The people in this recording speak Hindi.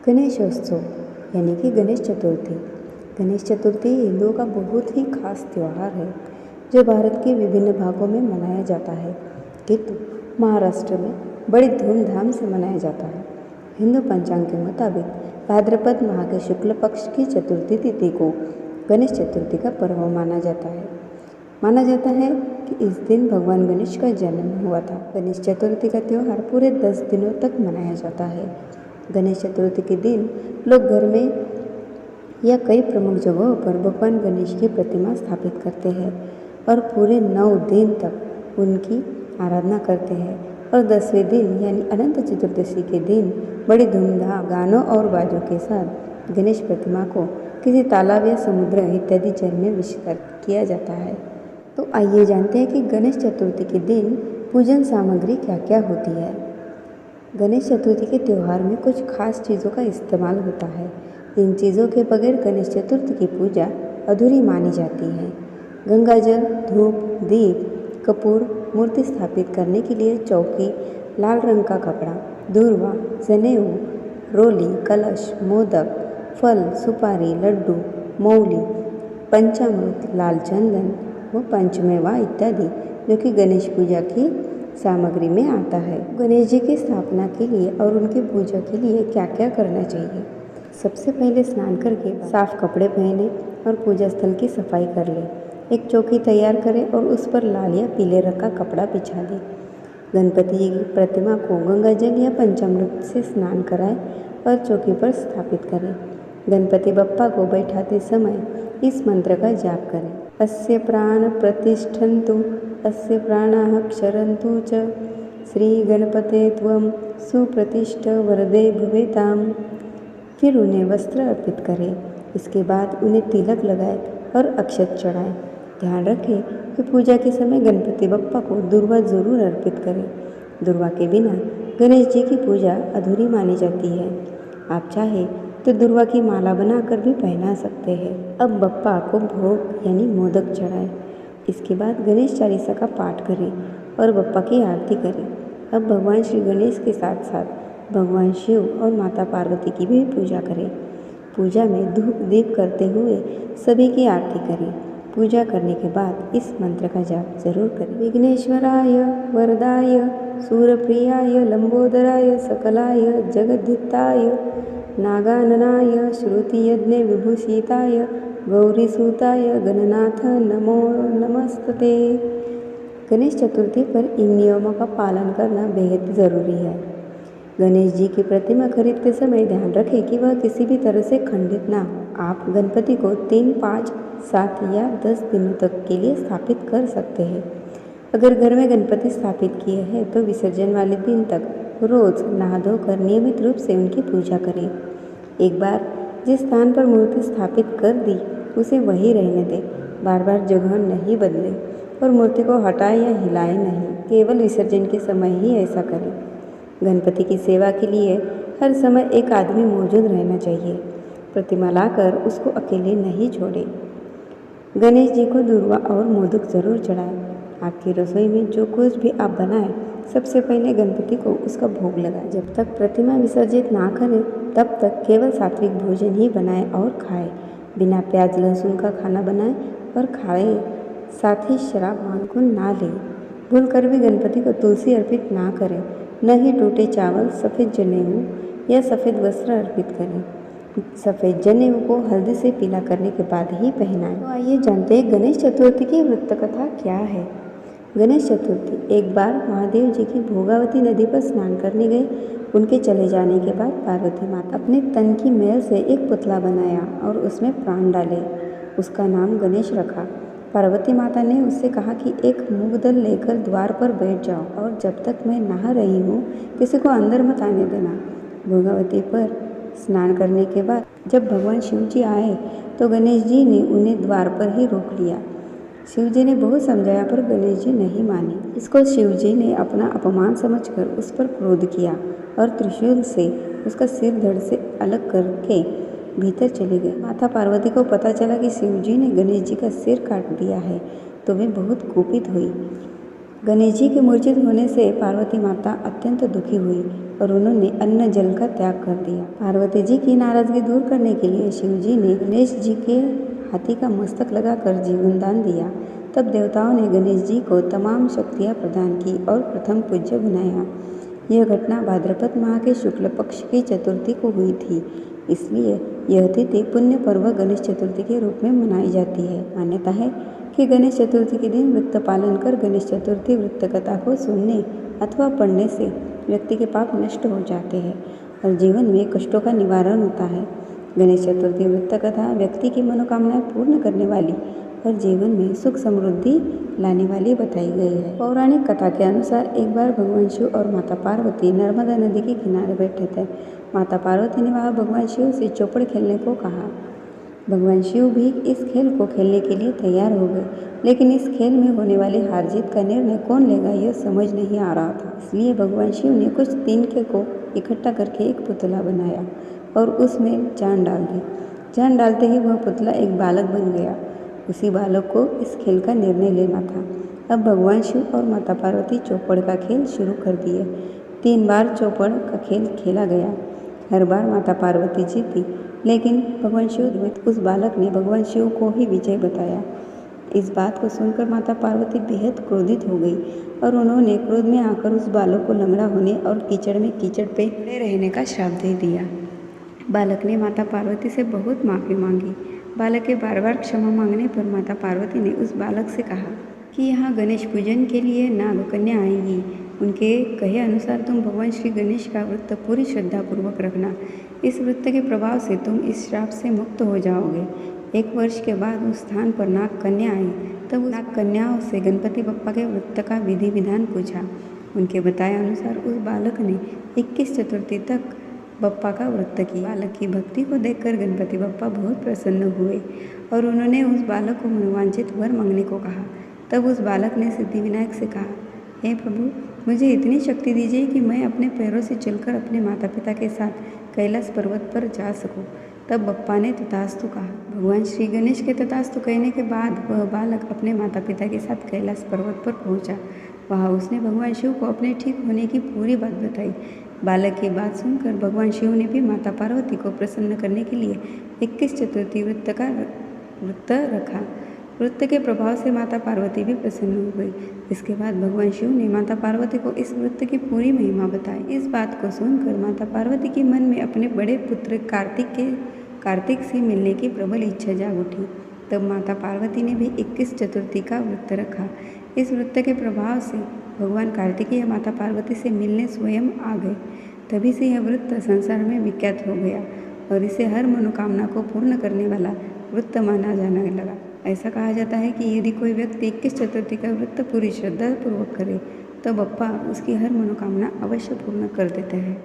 गणेशोत्सव यानी कि गणेश चतुर्थी। गणेश चतुर्थी हिंदुओं का बहुत ही खास त्यौहार है जो भारत के विभिन्न भागों में मनाया जाता है, किंतु महाराष्ट्र में बड़ी धूमधाम से मनाया जाता है। हिंदू पंचांग के मुताबिक भाद्रपद माह के शुक्ल पक्ष की चतुर्थी तिथि को गणेश चतुर्थी का पर्व माना जाता है। माना जाता है कि इस दिन भगवान गणेश का जन्म हुआ था। गणेश चतुर्थी का त्यौहार पूरे 10 दिनों तक मनाया जाता है। गणेश चतुर्थी के दिन लोग घर में या कई प्रमुख जगहों पर भगवान गणेश की प्रतिमा स्थापित करते हैं और पूरे 9 दिन तक उनकी आराधना करते हैं और 10वें दिन यानी अनंत चतुर्दशी के दिन बड़ी धूमधाम गानों और बाजों के साथ गणेश प्रतिमा को किसी तालाब या समुद्र इत्यादि जल में विसर्जित किया जाता है। तो आइए जानते हैं कि गणेश चतुर्थी के दिन पूजन सामग्री क्या क्या होती है। गणेश चतुर्थी के त्यौहार में कुछ खास चीज़ों का इस्तेमाल होता है। इन चीज़ों के बगैर गणेश चतुर्थी की पूजा अधूरी मानी जाती है। गंगा जल, धूप, दीप, कपूर, मूर्ति स्थापित करने के लिए चौकी, लाल रंग का कपड़ा, दूर्वा, जनेऊ, रोली, कलश, मोदक, फल, सुपारी, लड्डू, मौली, पंचामृत, लाल चंदन व पंचमेवा इत्यादि जो कि गणेश पूजा की सामग्री में आता है। गणेश जी की स्थापना के लिए और उनकी पूजा के लिए क्या क्या करना चाहिए। सबसे पहले स्नान करके साफ कपड़े पहने और पूजा स्थल की सफाई कर ले। एक चौकी तैयार करें और उस पर लाल या पीले रंग का कपड़ा बिछा दे। गणपति जी की प्रतिमा को गंगा जल या पंचामृत से स्नान कराएं और चौकी पर स्थापित करें। गणपति बप्पा को बैठाते समय इस मंत्र का जाप करें। अस्य प्राण प्रतिष्ठन्तु अस्य प्राणाः क्षरन्तु च श्री गणपते त्वं सुप्रतिष्ठ वरदे भवेताम। फिर उन्हें वस्त्र अर्पित करें। इसके बाद उन्हें तिलक लगाएं और अक्षत चढ़ाएं। ध्यान रखें कि पूजा के समय गणपति बप्पा को दूर्वा जरूर अर्पित करें। दूर्वा के बिना गणेश जी की पूजा अधूरी मानी जाती है। आप चाहे तो दूर्वा की माला बनाकर भी पहना सकते हैं। अब बप्पा को भोग यानी मोदक चढ़ाएं। इसके बाद गणेश चालीसा का पाठ करें और बप्पा की आरती करें। अब भगवान श्री गणेश के साथ साथ भगवान शिव और माता पार्वती की भी पूजा करें। पूजा में धूप दीप करते हुए सभी की आरती करें। पूजा करने के बाद इस मंत्र का जाप जरूर करें। विघ्नेश्वराय वरदाय सूरप्रियाय लंबोदराय सकलाय जगद्धिताय नागाननाय श्रुतियज्ञ विभूषिताय गौरीसूताय गणनाथ नमो नमस्ते। गणेश चतुर्थी पर इन नियमों का पालन करना बेहद ज़रूरी है। गणेश जी की प्रतिमा खरीदते समय ध्यान रखें कि वह किसी भी तरह से खंडित ना हो। आप गणपति को 3, 5, 7 या 10 दिनों तक के लिए स्थापित कर सकते हैं। अगर घर में गणपति स्थापित किए हैं तो विसर्जन वाले दिन तक रोज़ नहा धोकर नियमित रूप से उनकी पूजा करें। एक बार जिस स्थान पर मूर्ति स्थापित कर दी उसे वहीं रहने दें। बार बार जगह नहीं बदलें और मूर्ति को हटाएं या हिलाएं नहीं। केवल विसर्जन के समय ही ऐसा करें। गणपति की सेवा के लिए हर समय एक आदमी मौजूद रहना चाहिए। प्रतिमा लाकर उसको अकेले नहीं छोड़ें। गणेश जी को दूर्वा और मोदक जरूर चढ़ाएं। आपकी रसोई में जो कुछ भी आप बनाएं सबसे पहले गणपति को उसका भोग लगाएं। जब तक प्रतिमा विसर्जित ना करें तब तक केवल सात्विक भोजन ही बनाएं और खाएं। बिना प्याज लहसुन का खाना बनाएं और खाएं। साथ ही शराब मांस को ना लें। भूल कर भी गणपति को तुलसी अर्पित ना करें। न ही टूटे चावल, सफ़ेद जनेऊ या सफ़ेद वस्त्र अर्पित करें। सफ़ेद जनेऊ को हल्दी से पीला करने के बाद ही पहनाएं। तो आइए जानते हैं गणेश चतुर्थी की वृत्त कथा क्या है। गणेश चतुर्थी एक बार महादेव जी की भोगावती नदी पर स्नान करने गए। उनके चले जाने के बाद पार्वती माता अपने तन की मैल से एक पुतला बनाया और उसमें प्राण डाले। उसका नाम गणेश रखा। पार्वती माता ने उससे कहा कि एक मूंग दल लेकर द्वार पर बैठ जाओ और जब तक मैं नहा रही हूँ किसी को अंदर मत आने देना। भोगावती पर स्नान करने के बाद जब भगवान शिव जी आए तो गणेश जी ने उन्हें द्वार पर ही रोक लिया। शिव जी ने बहुत समझाया पर गणेश जी नहीं माने। इसको शिव जी ने अपना अपमान समझकर उस पर क्रोध किया और त्रिशूल से उसका सिर धड़ से अलग करके भीतर चले गए। माता पार्वती को पता चला कि शिव जी ने गणेश जी का सिर काट दिया है तो वे बहुत कुपित हुई। गणेश जी के मूर्छित होने से पार्वती माता अत्यंत दुखी हुई और उन्होंने अन्न जल का त्याग कर दिया। पार्वती जी की नाराजगी दूर करने के लिए शिव जी ने गणेश जी के हाथी का मस्तक लगाकर जीवन दान दिया। तब देवताओं ने गणेश जी को तमाम शक्तियाँ प्रदान की और प्रथम पूज्य बनाया। यह घटना भाद्रपद माह के शुक्ल पक्ष की चतुर्थी को हुई थी, इसलिए यह तिथि पुण्य पर्व गणेश चतुर्थी के रूप में मनाई जाती है। मान्यता है कि गणेश चतुर्थी के दिन व्रत पालन कर गणेश चतुर्थी व्रत कथा को सुनने अथवा पढ़ने से व्यक्ति के पाप नष्ट हो जाते हैं और जीवन में कष्टों का निवारण होता है। गणेश चतुर्थी व्रत कथा व्यक्ति की मनोकामनाएं पूर्ण करने वाली और जीवन में सुख समृद्धि लाने वाली बताई गई है। पौराणिक कथा के अनुसार एक बार भगवान शिव और माता पार्वती नर्मदा नदी के किनारे बैठे थे। माता पार्वती ने वहाँ भगवान शिव से चौपड़ खेलने को कहा। भगवान शिव भी इस खेल को खेलने के लिए तैयार हो गए, लेकिन इस खेल में होने वाली हार जीत का निर्णय कौन लेगा यह समझ नहीं आ रहा था। इसलिए भगवान शिव ने कुछ तिनके को इकट्ठा करके एक पुतला बनाया और उसमें जान डाल दी। जान डालते ही वह पुतला एक बालक बन गया। उसी बालक को इस खेल का निर्णय लेना था। अब भगवान शिव और माता पार्वती चौपड़ का खेल शुरू कर दिए। 3 बार चौपड़ का खेल खेला गया। हर बार माता पार्वती जीती, लेकिन भगवान शिव उस बालक ने भगवान शिव को ही विजय बताया। इस बात को सुनकर माता पार्वती बेहद क्रोधित हो गई और उन्होंने क्रोध में आकर उस बालक को लंगड़ा होने और कीचड़ में कीचड़ पे पड़े रहने का श्राप दे दिया। बालक ने माता पार्वती से बहुत माफ़ी मांगी। बालक के बार बार क्षमा मांगने पर माता पार्वती ने उस बालक से कहा कि यहाँ गणेश पूजन के लिए नाग कन्या आएगी। उनके कहे अनुसार तुम भगवान श्री गणेश का व्रत पूरी श्रद्धापूर्वक रखना। इस व्रत के प्रभाव से तुम इस श्राप से मुक्त हो जाओगे। 1 वर्ष के बाद उस स्थान पर नाग कन्या आई। तब उस नाग कन्याओं से गणपति बप्पा के व्रत का विधि विधान पूछा। उनके बताए अनुसार उस बालक ने 21 चतुर्थी तक बप्पा का व्रत किया। बालक की भक्ति को देखकर गणपति बप्पा बहुत प्रसन्न हुए और उन्होंने उस बालक को मनोवांछित वर मांगने को कहा। तब उस बालक ने सिद्धिविनायक से कहा, हे प्रभु, मुझे इतनी शक्ति दीजिए कि मैं अपने पैरों से चलकर अपने माता पिता के साथ कैलाश पर्वत पर जा सकूं। तब बप्पा ने तथास्तु कहा। भगवान श्री गणेश के तथास्तु कहने के बाद वह बालक अपने माता पिता के साथ कैलाश पर्वत पर पहुंचा। वहाँ उसने भगवान शिव को अपने ठीक होने की पूरी बात बताई। बालक की बात सुनकर भगवान शिव ने भी माता पार्वती को प्रसन्न करने के लिए 21 चतुर्थी व्रत रखा। व्रत के प्रभाव से माता पार्वती भी प्रसन्न हो गई। इसके बाद भगवान शिव ने माता पार्वती को इस व्रत की पूरी महिमा बताई। इस बात को सुनकर माता पार्वती के मन में अपने बड़े पुत्र कार्तिक से मिलने की प्रबल इच्छा जाग उठी। तब माता पार्वती ने भी 21 चतुर्थी का व्रत रखा। इस व्रत के प्रभाव से भगवान कार्तिकेय माता पार्वती से मिलने स्वयं आ गए। तभी से यह व्रत संसार में विख्यात हो गया और इसे हर मनोकामना को पूर्ण करने वाला व्रत माना जाने लगा। ऐसा कहा जाता है कि यदि कोई व्यक्ति 21 चतुर्थी का व्रत पूरी श्रद्धापूर्वक करे तो बप्पा उसकी हर मनोकामना अवश्य पूर्ण कर देते हैं।